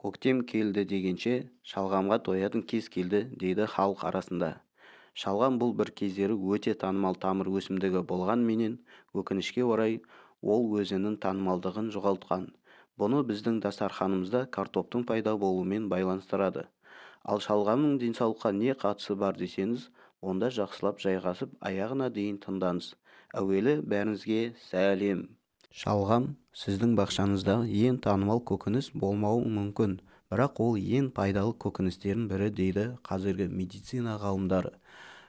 Көктем келді дегенше, шалғамға тоятын кез келді дейді халық арасында. Шалғам бұл бір кездері өте танымал тамыр өсімдігі болғанменен, өкінішке орай, ол өзінің танымалдығын жоғалтқан. Бұны біздің дастарханымызда картоптың пайда болуымен байланыстырады. Ал шалғамның денсаулыққа не қатысы бар десеңіз, онда жақсылап жайғасып аяғына дейін тыңдаңыз. Әуелі бәріңізге сәлем. Шалғам сіздің бақшаңыздағы ең танымал көкөніс болмауы мүмкін, бірақ ол ең пайдалы көкөністердің бірі дейді қазіргі медицина ғалымдары.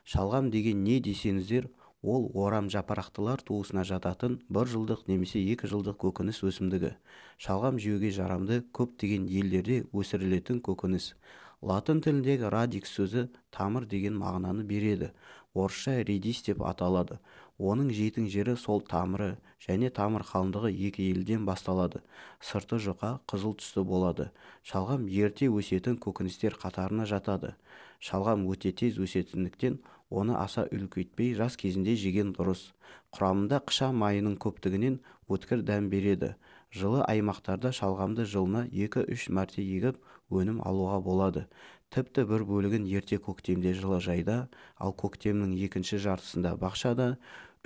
Шалғам деген не десеңіздер, ол орам жапырақтылар туысына жататын 1 жылдық немесе 2 жылдық көкөніс өсімдігі. Шалғам жеуге жарамды көптеген елдерде өсірілетін көкөніс. Латын тіліндегі радикс сөзі тамыр деген мағынаны береді. Орысша редис деп аталады. Оның жетің жері сол тамыры және тамыр қалыңдығы екі елден басталады. Сырты жұқа, қызыл түсті болады. Шалғам ерте өсетін көкөністер қатарына жатады. Шалғам өте тез өсетіндіктен оны аса үлкейтпей жас кезінде жеген дұрыс. Құрамында қыша майының көптігінен өткір дәм береді. Жылы аймақтарда шалғамды жылына 2-3 мәрте егіп өнім алуға болады. Тіпті бір бөлігін ерте көктемде жылыжайда, ал көктемнің екінші жартысында бақшада,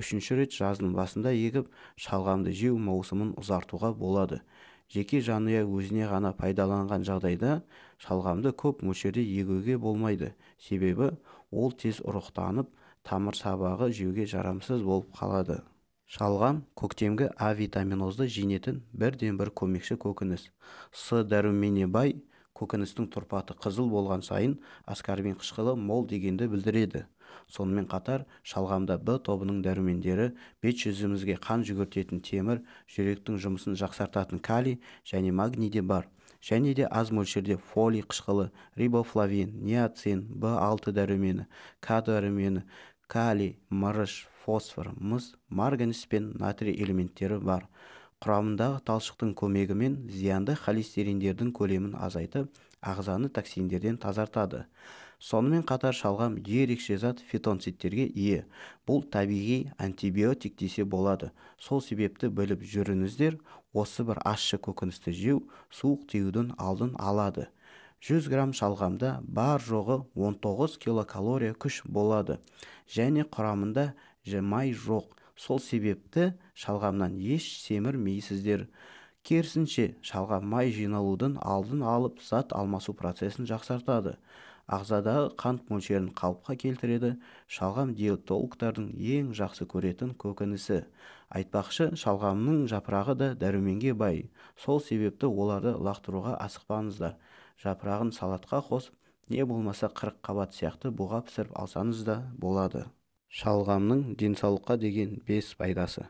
үшінші рет жаздың басында егіп, шалғамды жеу маусымын ұзартуға болады. Жеке жанұя өзіне ғана пайдаланған жағдайда шалғамды көп мөлшерде егуге болмайды. Себебі ол тез ұрықтанып, тамыр сабағы жеуге жарамсыз болып қалады. Шалғам көктемгі А витаминозды жинетін бірден-бір көмекші көкөніс. С дәруменіне бай, көкөністің тұрпаты қызыл болған сайын аскорбин қышқылы мол дегенді білдіреді. Сонымен қатар шалғамда Б тобының дәрумендері, бет жүзімізге қан жүгіртетін темір, жүректің жұмысын жақсартатын калий және магний де бар. Және де аз мөлшерде фолий қышқылы, рибофлавин, ниацин, Б6 дәрумені, К дәрумені, калий, мырыш, фосфор, мыс, марганец пен натрий элементтері бар. Құрамындағы талшықтың көмегімен зиянды холестериндердің көлемін азайтып, ағзаны токсиндерден тазартады. Сонымен қатар шалғам ерекше зат фитонцидтерге ие. Бұл табиғи антибиотик десе болады. Сол себепті біліп жүріңіздер, осы бір ащы көкөністі жеу суық тиюдің алдын алады. 100 грамм шалғамда бар жоғы 19 килокалория күш болады. Және құрамында май жоқ. Сол себепті шалғамнан еш семірмейсіздер. Керісінше, шалғам май жиналудың алдын алып, зат алмасу процесін жақсартады. Ағзадағы қант мөлшерін қалыпқа келтіреді. Шалғам диетологтардың ең жақсы көретін көкөнісі. Айтпақшы, шалғамның жапырағы да дәруменге бай. Сол себепті оларды лақтыруға асықпаңыздар. Жапырағын салатқа қосып, не болмаса 40 қабат сияқты буға пісіріп алсаңыз да болады. Шалғамның денсаулыққа деген 5 пайдасы.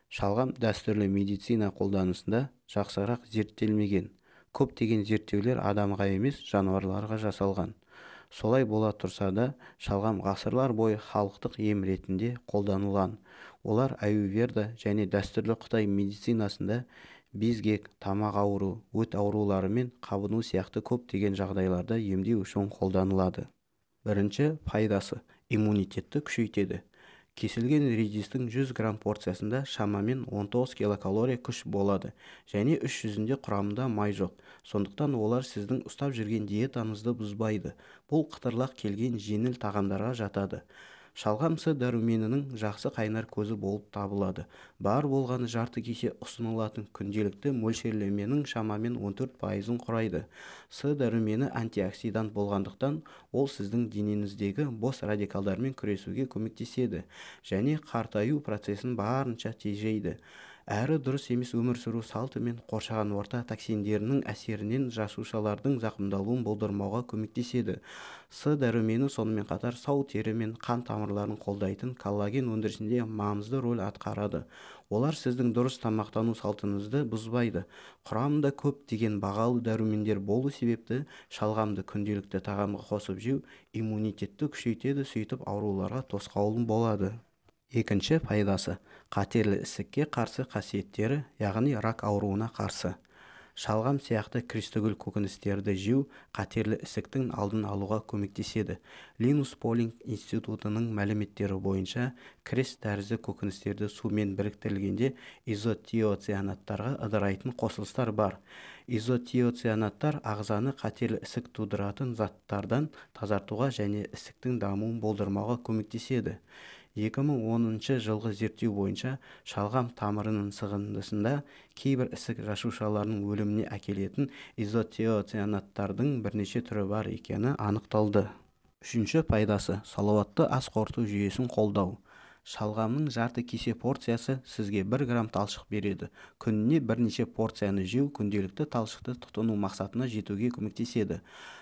Шалғам дәстүрлі медицина қолданысында жақсырақ зерттелмеген. Көптеген зерттеулер адамға емес, жануарларға жасалған. Солай бола тұрса да, шалғам ғасырлар бойы халықтық ем ретінде қолданылған. Олар аюрведа және дәстүрлі Қытай медицинасында безгек, тамақ ауру, өт аурулары мен қабыну сияқты көптеген жағдайларда емдеу үшін қолданылады. Бірінші пайдасы – иммунитетті күшейтеді. Кесілген редистің 100 грамм порциясында шамамен 19 килокалория күш болады, және 300-інде құрамында май жоқ. Сондықтан олар сіздің ұстап жүрген диетаңызды бұзбайды. Бұл қытырлақ келген жеңіл тағамдарға жатады. Шалғам С дәруменінің жақсы қайнар көзі болып табылады. Бар болғаны жарты кесе ұсынылатын күнделікті мөлшерлеменің шамамен 14%-ын құрайды. С дәрумені антиоксидант болғандықтан, ол сіздің денеңіздегі бос радикалдармен күресуге көмектеседі және қартаю процесін барынша тежейді. Әрі дұрыс емес өмір сүру салты мен қоршаған орта токсиндерінің әсерінен жасушалардың зақымдалуын болдырмауға көмектеседі. С дәрумені сонымен қатар сау тері мен қан тамырларын қолдайтын коллаген өндірісінде маңызды рөл атқарады. Олар сіздің дұрыс тамақтану салтыңызды бұзбайды. Құрамында көп деген бағалы дәрумендер болу себепті шалғамды күнделікті тағамға қосып жеу иммунитетті күшейтеді, сөйтіп ауруларға тосқауыл болады. Екінші пайдасы – қатерлі ісікке қарсы қасиеттері, яғни рак ауруына қарсы. Шалғам сияқты кірістігүл көкөністерді жеу қатерлі ісіктің алдын алуға көмектеседі. Линус Полинг институтының мәліметтері бойынша, кіріс тәрізді көкөністерді сумен біріктірілгенде изотиоцианаттарға ыдырайтын қосылыстар бар. Изотиоцианаттар ағзаны қатерлі ісік тудыратын заттардан тазартуға және ісіктің дамуын болдырмауға көмектеседі. 2010 жылғы зерттеу бойынша шалғам тамырының сығындысында кейбір ісік жасушаларының өліміне әкелетін изотиоцианаттардың бірнеше түрі бар екені анықталды. Үшінші пайдасы – салауатты ас қорыту жүйесін қолдау. Шалғамның жарты кесе порциясы сізге 1 грамм талшық береді. Күніне бірнеше порцияны жеу күнделікті талшықты тұтыну мақсатына жетуге көмектеседі.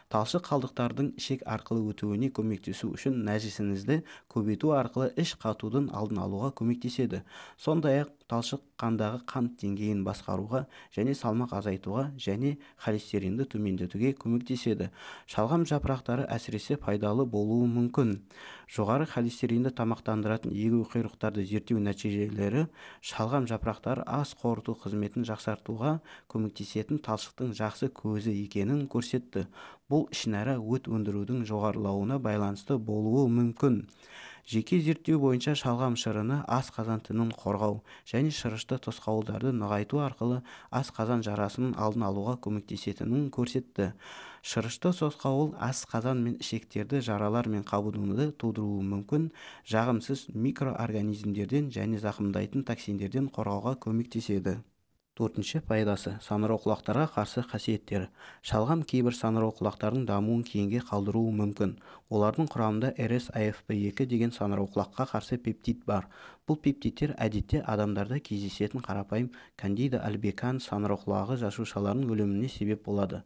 Талшық қалдықтардың ішек арқылы өтуіне көмектесу үшін нәжісіңізді көбейту арқылы іш қатудың алдын алуға көмектеседі. Сондай-ақ талшық қандағы қант деңгейін басқаруға және салмақ азайтуға және холестеринді төмендетуге көмектеседі. Шалғам жапырақтары әсіресе пайдалы болуы мүмкін. Жоғары холестеринді тамақтандыратын егеуқұйрықтарды зерттеу нәтижелері шалғам жапырақтары ас қорыту қызметін жақсартуға көмектесетін талшықтың жақсы көзі екенін көрсетті. Бұл ішінара өт өндірудің жоғарылауына байланысты болуы мүмкін. Жеке зерттеу бойынша шалғам шырыны ас қазан тінін қорғау және шырышты тосқауылдарды нығайту арқылы ас қазан жарасының алдын алуға көмектесетінін көрсетті. Шырышты тосқауыл ас қазан мен ішектерді жаралар мен қабынуды тудыруы мүмкін жағымсыз микроорганизмдерден және зақымдайтын токсиндерден қорғауға көмектеседі. Төртінші пайдасы – саңырауқұлақтарға қарсы қасиеттері. Шалғам кейбір саңырауқұлақтардың дамуын кейінге қалдыруы мүмкін. Олардың құрамында РС-AFP2 деген саңырауқұлаққа қарсы пептид бар. Бұл пептидтер әдетте адамдарда кездесетін қарапайым кандида альбиканс саңырауқұлағы жасушаларының өліміне себеп болады.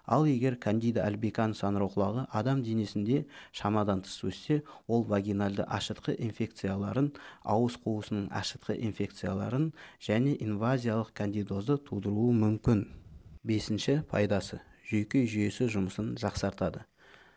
Ал егер кандида альбиканс саңырауқұлағы адам денесінде шамадан тыс өссе, ол вагинальды ашытқы инфекцияларын, ауыз қуысының ашытқы инфекцияларын және инвазиялық кандидозды тудыруы мүмкін. Бесінші пайдасы – жүйке жүйесі жұмысын жақсартады.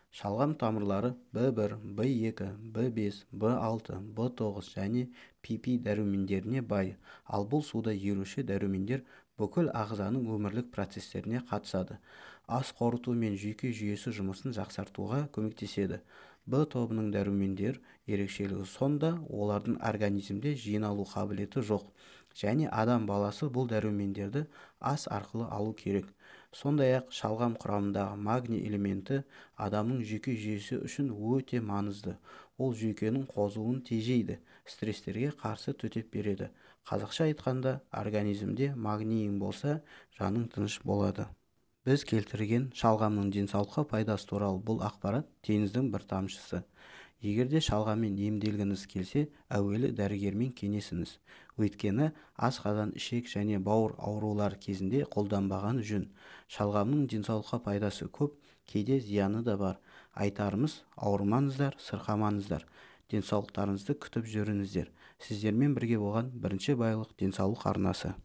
Шалғам тамырлары B1, B2, B5, B6, B9 және PP дәрумендеріне бай, ал бұл суда еруші дәрумендер бүкіл ағзаның өмірлік процестеріне қатысады. Ас қорыту мен жүйке жүйесі жұмысын жақсартуға көмектеседі. Б тобының дәрумендер ерекшелігі сонда олардың организмде жиналу қабілеті жоқ, және адам баласы бұл дәрумендерді ас арқылы алу керек. Сондай-ақ шалғам құрамындағы магний элементі адамның жүйке жүйесі үшін өте маңызды. Ол жүйкенің қозуын тежейді, стресстерге қарсы төтеп береді. Қазақша айтқанда, организмде магнийің болса, жаның тыныш болады. Біз келтірген шалғамның денсаулыққа пайдасы туралы бұл ақпарат теңіздің бір тамшысы. Егерде шалғаммен емделгіңіз келсе, әуелі дәрігермен кеңесіңіз. Өйткені асқазан, ішек және бауыр аурулар кезінде қолданбаған жөн. Шалғамның денсаулыққа пайдасы көп, кейде зияны да бар. Айтарымыз, ауырмаңыздар, сырқамаңыздар. Денсаулықтарыңызды күтіп жүріңіздер. Сіздермен бірге болған бірінші байлық денсаулық арнасы.